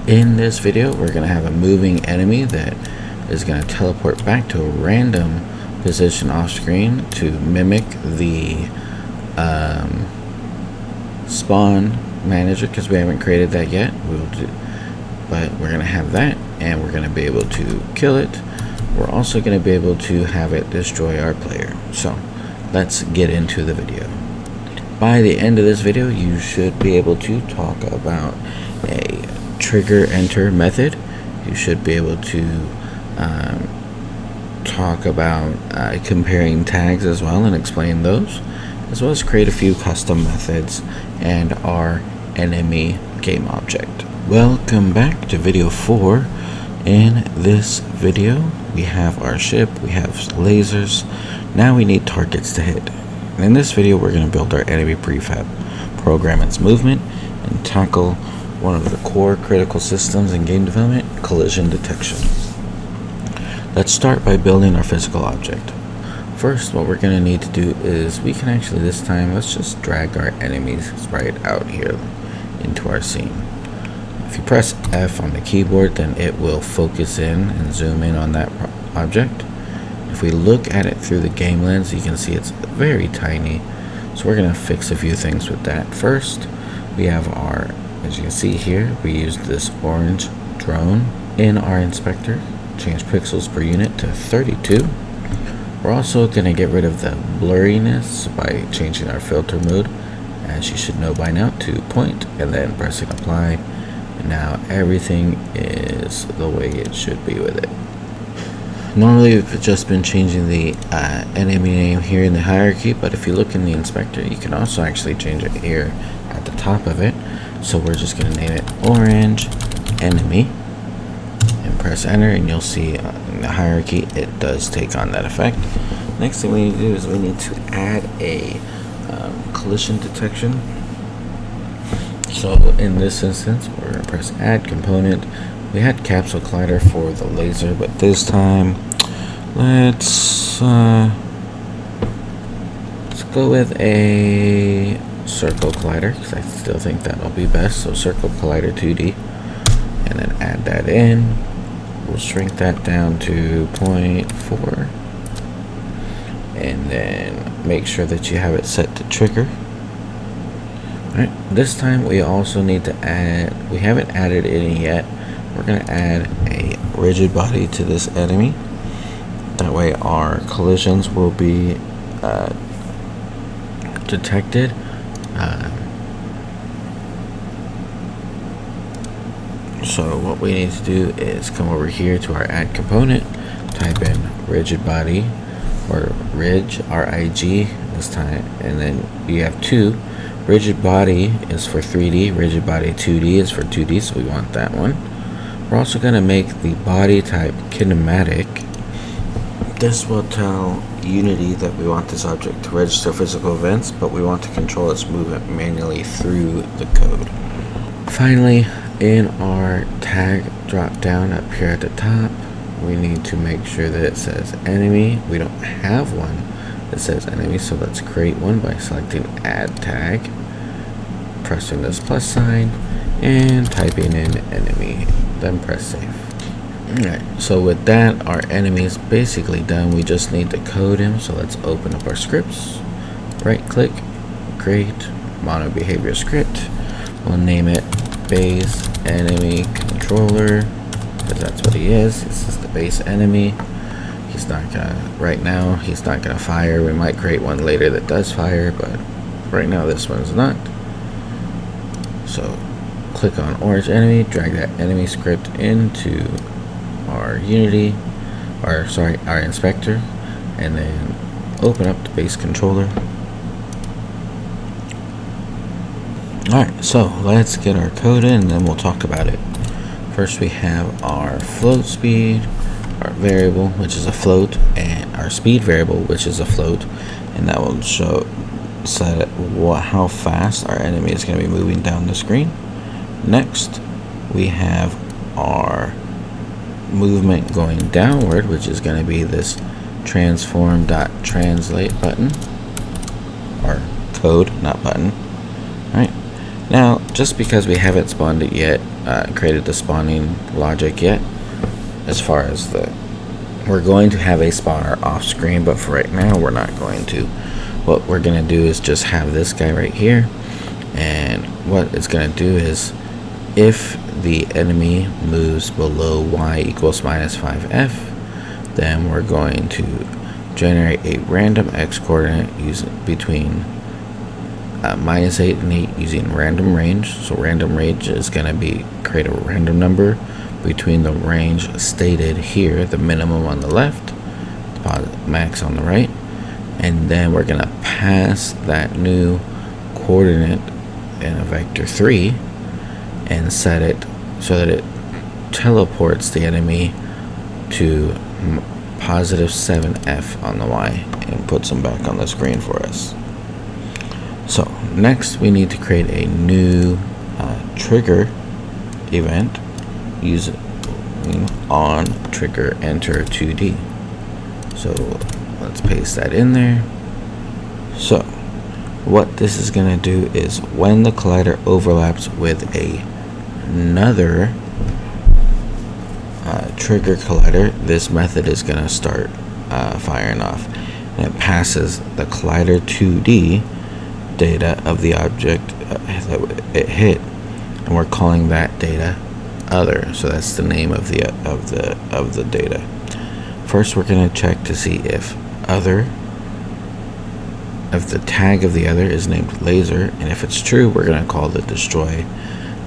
In this video, we're going to have a moving enemy that is going to teleport back to a random position off screen to mimic the spawn manager, because we haven't created that yet. But we're going to have that, and we're going to be able to kill it. We're also going to be able to have it destroy our player. So let's get into the video. By the end of this video, you should be able to talk about a trigger enter method. You should be able to talk about comparing tags as well and explain those, as well as create a few custom methods and our enemy game object. Welcome back to video 4. In this video, we have our ship, we have lasers. Now we need targets to hit. In this video, we're going to build our enemy prefab, program its movement, and tackle one of the core critical systems in game development, collision detection. Let's start by building our physical object. First, what we're going to need to do is we can actually this time, let's just drag our enemies right out here into our scene. If you press F on the keyboard, then it will focus in and zoom in on that object. If we look at it through the game lens, you can see it's very tiny. So we're going to fix a few things with that. First, we have our, as you can see here, we used this orange drone in our inspector. Change pixels per unit to 32. We're also going to get rid of the blurriness by changing our filter mode, as you should know by now, to point, and then pressing apply. And now everything is the way it should be with it. Normally we've just been changing the enemy name here in the hierarchy, but if you look in the inspector, you can also actually change it here at the top of it. So we're just going to name it orange enemy and press enter, and you'll see in the hierarchy it does take on that effect. Next thing we need to do is we need to add a collision detection. So in this instance, we're going to press add component. We had capsule collider for the laser, but this time let's go with a circle collider, because I still think that'll be best. So circle collider 2D, and then add that in. We'll shrink that down to 0.4, and then make sure that you have it set to trigger. Alright, this time we also need to add, we haven't added any yet, we're going to add a rigid body to this enemy. That way our collisions will be detected. So what we need to do is come over here to our add component, type in rigid body, or rig, R-I-G this time, and then you have two. Rigid body is for 3D, rigid body 2D is for 2D, so we want that one. We're also going to make the body type kinematic. This will tell Unity that we want this object to register physical events, but we want to control its movement manually through the code. Finally, in our tag drop down up here at the top, we need to make sure that it says enemy. We don't have one that says enemy, so let's create one by selecting add tag, pressing this plus sign, and typing in enemy, then press save. Alright, so with that, our enemy is basically done. We just need to code him, so let's open up our scripts, right click, create mono behavior script. We'll name it base enemy controller, because that's what he is. This is the base enemy. He's not gonna, right now, he's not gonna fire. We might create one later that does fire, but right now this one's not. So click on orange enemy, drag that enemy script into our Unity, or sorry, our inspector, and then open up the base controller. Alright, so let's get our code in, and then we'll talk about it. First we have our float speed, our variable, which is a float, and our speed variable, which is a float, and that will set how fast our enemy is going to be moving down the screen. Next, we have our movement going downward, which is going to be this transform.translate button, or code, not button. Alright, Now, just because we haven't spawned it yet, created the spawning logic yet, as far as we're going to have a spawner off screen, but for right now, we're not going to. What we're going to do is just have this guy right here, and what it's going to do is, if the enemy moves below y equals minus 5f, then we're going to generate a random x coordinate using between minus 8 and 8 using random range. So random range is going to be create a random number between the range stated here, the minimum on the left, the max on the right, and then we're going to pass that new coordinate in a vector 3 and set it so that it teleports the enemy to positive 7f on the y and puts them back on the screen for us. So next we need to create a new trigger event using on trigger enter 2D. So let's paste that in there. So what this is going to do is when the collider overlaps with another trigger collider, this method is going to start firing off, and it passes the collider 2D data of the object that it hit, and we're calling that data other. So that's the name of the data. First, we're going to check to see if the tag of the other is named laser, and if it's true, we're going to call the destroy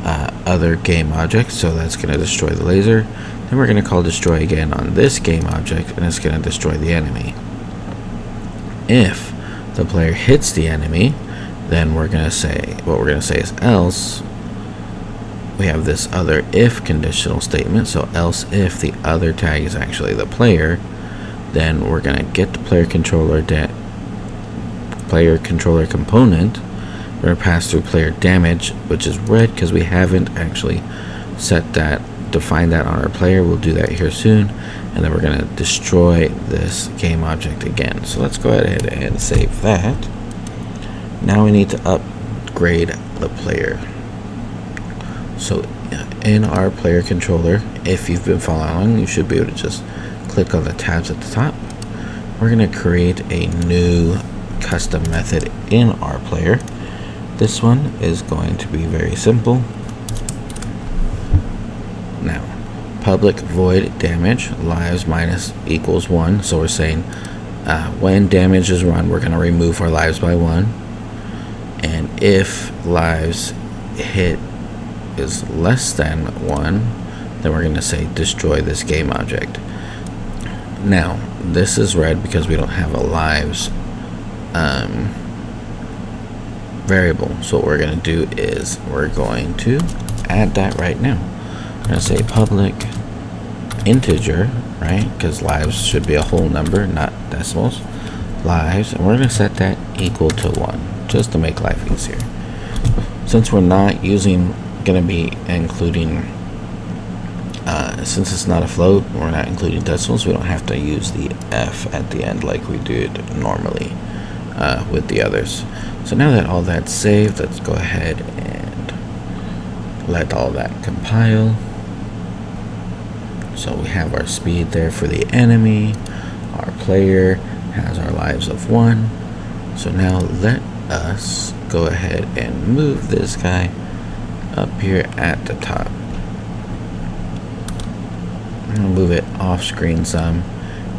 other game object. So that's going to destroy the laser. Then we're going to call destroy again on this game object, and it's going to destroy the enemy. If the player hits the enemy, then what we're going to say is else. We have this other if conditional statement. So else if the other tag is actually the player, then we're going to get the player controller component. We're going to pass through player damage, which is red because we haven't actually defined that on our player. We'll do that here soon, and then we're going to destroy this game object again. So let's go ahead and save that. Now we need to upgrade the player. So in our player controller, if you've been following along, you should be able to just click on the tabs at the top. We're going to create a new custom method in our player. This one is going to be very simple. Now, public void damage lives minus equals 1. So we're saying when damage is run, we're going to remove our lives by 1. And if lives hit is less than 1, then we're going to say destroy this game object. Now, this is red because we don't have a lives variable. So what we're going to do is we're going to add that right now. We're going to say public integer, right? Because lives should be a whole number, not decimals. Lives, and we're going to set that equal to 1, just to make life easier. Since we're not going to be including, since it's not a float, we're not including decimals, we don't have to use the F at the end like we did normally with the others. So now that all that's saved, let's go ahead and let all that compile. So we have our speed there for the enemy. Our player has our lives of 1. So now let us go ahead and move this guy up here at the top. I'm going to move it off screen some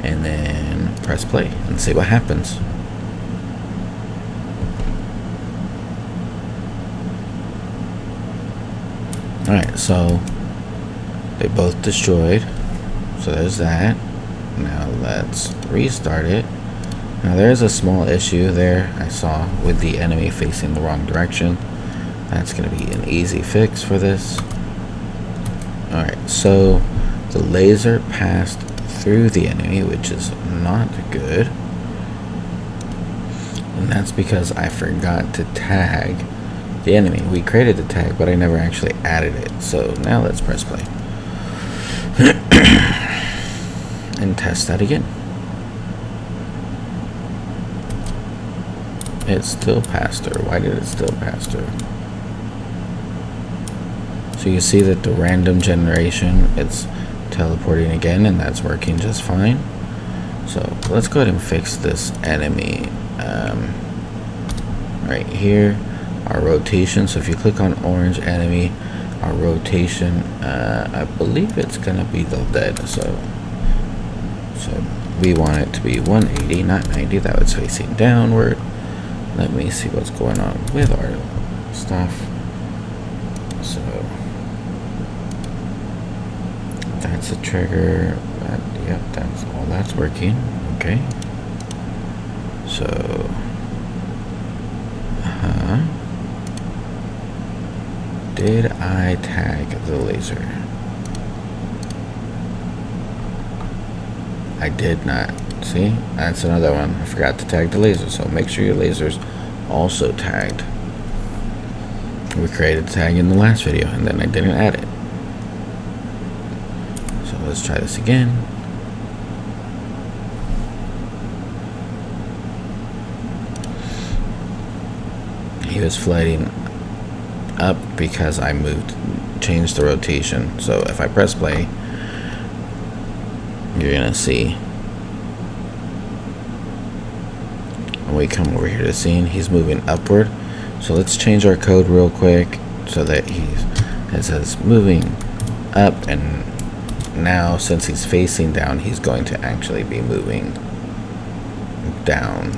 and then press play and see what happens. Alright, so they both destroyed. So there's that. Now let's restart it. Now there's a small issue there I saw with the enemy facing the wrong direction. That's going to be an easy fix for this. Alright, so the laser passed through the enemy, which is not good. And that's because I forgot to tag the enemy. We created the tag, but I never actually added it. So now let's press play. And test that again. It still passed her. Why did it still pass her? So you see that the random generation, it's teleporting again, and that's working just fine. So let's go ahead and fix this enemy right here. Our rotation, so if you click on orange enemy, our rotation, I believe it's gonna be the dead, so we want it to be 180, not 90. That was facing downward. Let me see what's going on with our stuff. So that's a trigger. Yep, that's all that's working. Okay. So did I tag the laser? I did not. See, that's another one. I forgot to tag the laser, so make sure your laser's also tagged. We created a tag in the last video, and then I didn't add it. So let's try this again. He was floating up because I changed the rotation. So if I press play, you're gonna see when we come over here to the scene, he's moving upward. So let's change our code real quick so that it says moving up, and now since he's facing down, he's going to actually be moving down.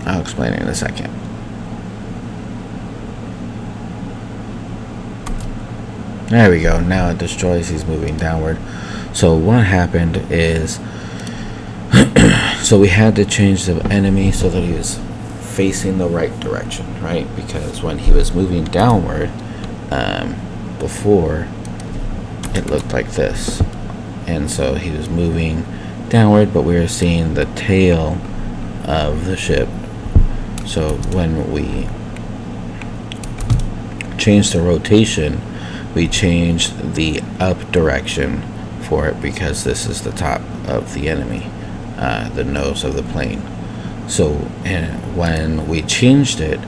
I'll explain it in a second. There we go. Now it destroys. He's moving downward. So what happened is, so we had to change the enemy so that he was facing the right direction, right? Because when he was moving downward, before, it looked like this. And so he was moving downward, but we were seeing the tail of the ship. So when we changed the rotation, we changed the up direction for it because this is the top of the enemy, the nose of the plane. So when we changed it,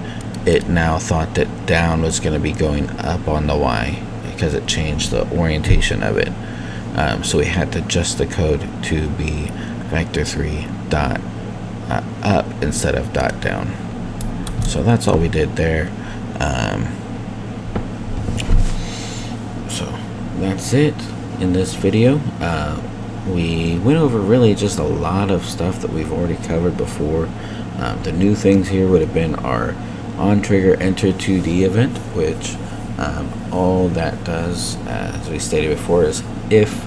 it now thought that down was going to be going up on the Y because it changed the orientation of it. So we had to adjust the code to be vector3 dot up instead of dot down. So that's all we did there. So that's it in this video. We went over really just a lot of stuff that we've already covered before. The new things here would have been our on trigger enter 2D event, which all that does, as we stated before, is if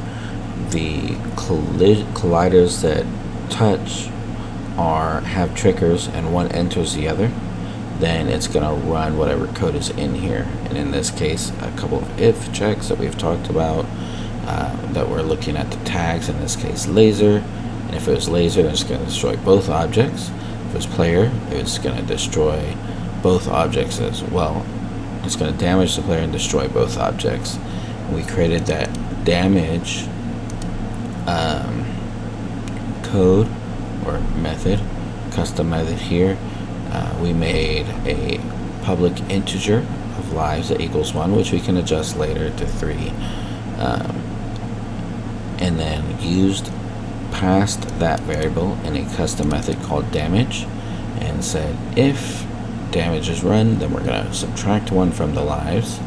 the colliders that touch have triggers and one enters the other, then it's going to run whatever code is in here. And in this case, a couple of if checks that we've talked about, that we're looking at the tags, in this case laser. And if it was laser, then it's going to destroy both objects. If it was player, it's going to destroy both objects as well. It's going to damage the player and destroy both objects. And we created that damage code or method, custom method here. We made a public integer of lives that equals 1, which we can adjust later to 3, and then passed that variable in a custom method called damage, and said if damage is run, then we're going to subtract 1 from the lives,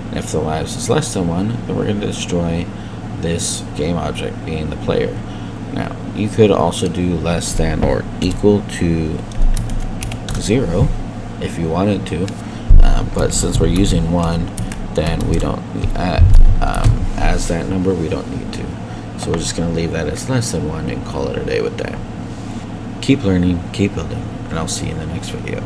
and if the lives is less than 1, then we're going to destroy this game object, being the player. Now you could also do less than or equal to 0 if you wanted to, but since we're using 1, then we don't as that number, we don't need to. So we're just going to leave that as less than 1 and call it a day with that. Keep learning, keep building, and I'll see you in the next video.